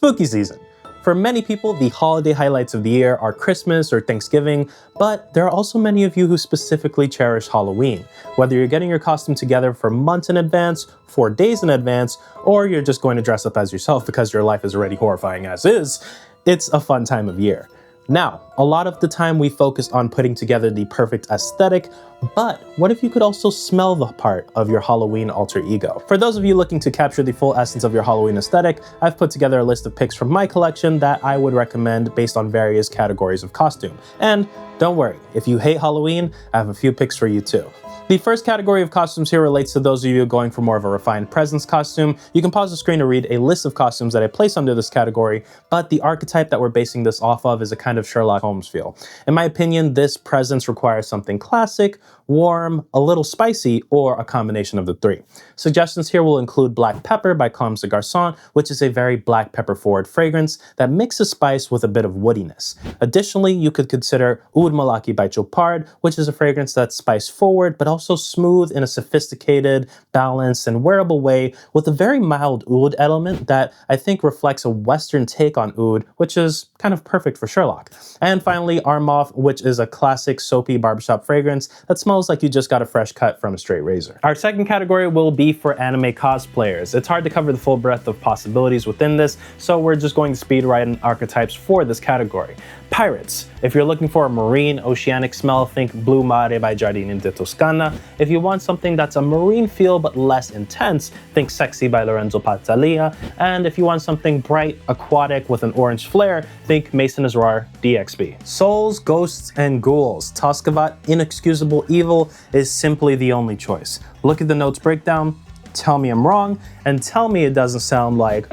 Spooky season. For many people, the holiday highlights of the year are Christmas or Thanksgiving, but there are also many of you who specifically cherish Halloween. Whether you're getting your costume together for months in advance, 4 days in advance, or you're just going to dress up as yourself because your life is already horrifying as is, it's a fun time of year. Now, a lot of the time we focus on putting together the perfect aesthetic, but what if you could also smell the part of your Halloween alter ego? For those of you looking to capture the full essence of your Halloween aesthetic, I've put together a list of picks from my collection that I would recommend based on various categories of costume. And don't worry, if you hate Halloween, I have a few picks for you too. The first category of costumes here relates to those of you going for more of a refined presence costume. You can pause the screen to read a list of costumes that I place under this category, but the archetype that we're basing this off of is a kind of Sherlock Holmes feel. In my opinion, this presence requires something classic, warm, a little spicy, or a combination of the three. Suggestions here will include Black Pepper by Comme des Garçons, which is a very black pepper forward fragrance that mixes spice with a bit of woodiness. Additionally, you could consider Oud Malaki by Chopard, which is a fragrance that's spice forward, but also smooth in a sophisticated, balanced, and wearable way with a very mild oud element that I think reflects a Western take on oud, which is kind of perfect for Sherlock. And finally, Armaf, which is a classic soapy barbershop fragrance that smells like you just got a fresh cut from a straight razor. Our second category will be for anime cosplayers. It's hard to cover the full breadth of possibilities within this, so we're just going to speed right in archetypes for this category. Pirates. If you're looking for a marine, oceanic smell, think Blue Mare by Giardini di Toscana. If you want something that's a marine feel but less intense, think Sexy by Lorenzo Pazzalia. And if you want something bright, aquatic with an orange flair, think Maison Noir DXB. Souls, ghosts, and ghouls. Toscavat Inexcusable Evil is simply the only choice. Look at the notes breakdown, tell me I'm wrong, and tell me it doesn't sound like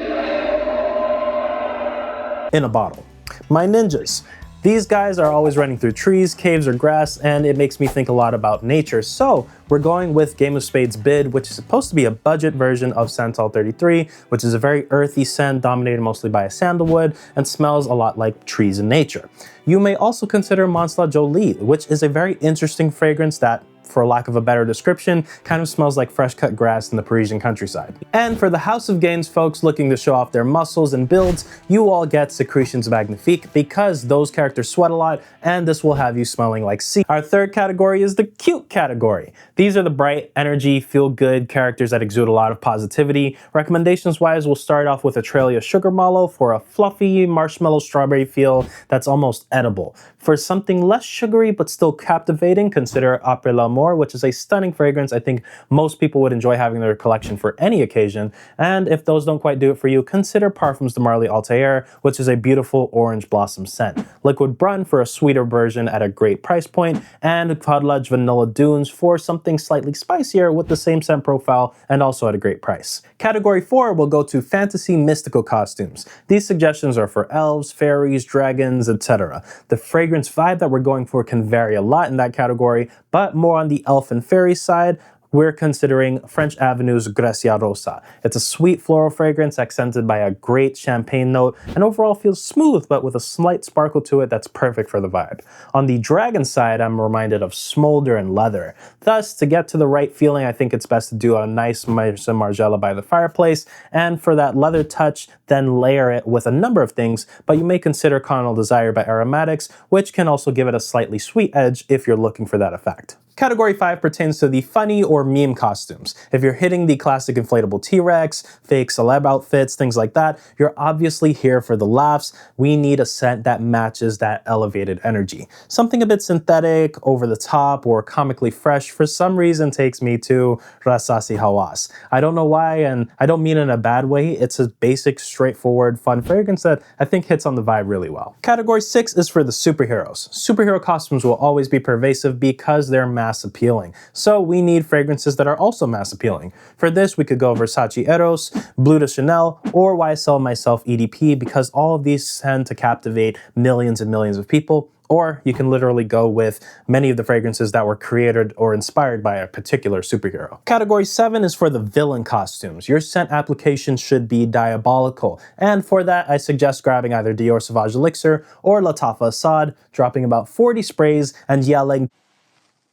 in a bottle. My ninjas. These guys are always running through trees, caves, or grass, and it makes me think a lot about nature. So we're going with Game of Spades Bid, which is supposed to be a budget version of Santal 33, which is a very earthy scent dominated mostly by a sandalwood and smells a lot like trees in nature. You may also consider Mons La Jolie, which is a very interesting fragrance that, for lack of a better description, kind of smells like fresh cut grass in the Parisian countryside. And for the House of Gains folks looking to show off their muscles and builds, you all get Secretions Magnifique because those characters sweat a lot and this will have you smelling like sea. Our third category is the cute category. These are the bright, energy, feel-good characters that exude a lot of positivity. Recommendations-wise, we'll start off with Atrelia Sugar Mallow for a fluffy marshmallow strawberry feel that's almost edible. For something less sugary but still captivating, consider Après l'Amour, which is a stunning fragrance I think most people would enjoy having in their collection for any occasion. And if those don't quite do it for you, consider Parfums de Marly Altair, which is a beautiful orange blossom scent. Liquid Brun for a sweeter version at a great price point, and Fadlaj Vanilla Dunes for something slightly spicier with the same scent profile and also at a great price. Category 4 will go to fantasy mystical costumes. These suggestions are for elves, fairies, dragons, etc. The fragrance vibe that we're going for can vary a lot in that category, but more on the elf and fairy side, we're considering French Avenue's Grecia Rosa. It's a sweet floral fragrance accented by a great champagne note and overall feels smooth but with a slight sparkle to it that's perfect for the vibe. On the dragon side, I'm reminded of smolder and leather. Thus, to get to the right feeling, I think it's best to do a nice Maison Margiela by the fireplace, and for that leather touch, then layer it with a number of things, but you may consider Carnal Desire by Aromatics, which can also give it a slightly sweet edge if you're looking for that effect. Category 5 pertains to the funny or meme costumes. If you're hitting the classic inflatable T-Rex, fake celeb outfits, things like that, you're obviously here for the laughs. We need a scent that matches that elevated energy. Something a bit synthetic, over the top, or comically fresh for some reason takes me to Rasasi Hawass. I don't know why, and I don't mean it in a bad way. It's a basic, straightforward, fun fragrance that I think hits on the vibe really well. Category 6 is for the superheroes. Superhero costumes will always be pervasive because they're mass appealing. So we need fragrances that are also mass appealing. For this, we could go Versace Eros, Bleu de Chanel, or YSL Myself EDP because all of these tend to captivate millions and millions of people. Or you can literally go with many of the fragrances that were created or inspired by a particular superhero. Category 7 is for the villain costumes. Your scent application should be diabolical. And for that, I suggest grabbing either Dior Sauvage Elixir or Lattafa Assad, dropping about 40 sprays and yelling,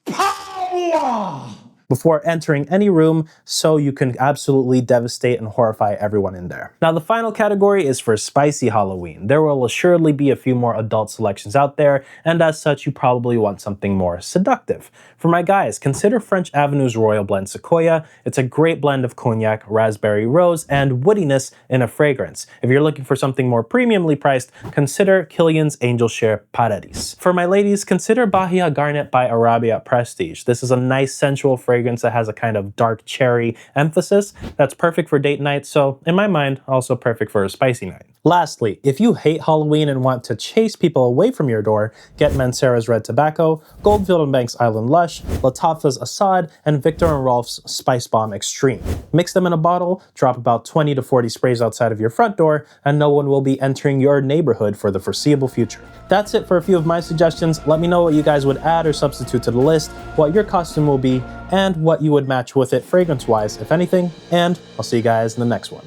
"Power!" before entering any room, so you can absolutely devastate and horrify everyone in there. Now, the final category is for spicy Halloween. There will assuredly be a few more adult selections out there, and as such, you probably want something more seductive. For my guys, consider French Avenue's Royal Blend Sequoia. It's a great blend of cognac, raspberry rose, and woodiness in a fragrance. If you're looking for something more premiumly priced, consider Kilian's Angel Share Paradis. For my ladies, consider Bahia Garnet by Arabia Prestige. This is a nice sensual fragrance that has a kind of dark cherry emphasis that's perfect for date night, so in my mind, also perfect for a spicy night. Lastly, if you hate Halloween and want to chase people away from your door, get Mancera's Red Tobacco, Goldfield & Bank's Island Lush, Lattafa's Assad, and Victor & Rolf's Spice Bomb Extreme. Mix them in a bottle, drop about 20 to 40 sprays outside of your front door, and no one will be entering your neighborhood for the foreseeable future. That's it for a few of my suggestions. Let me know what you guys would add or substitute to the list, what your costume will be, and what you would match with it fragrance-wise, if anything, and I'll see you guys in the next one.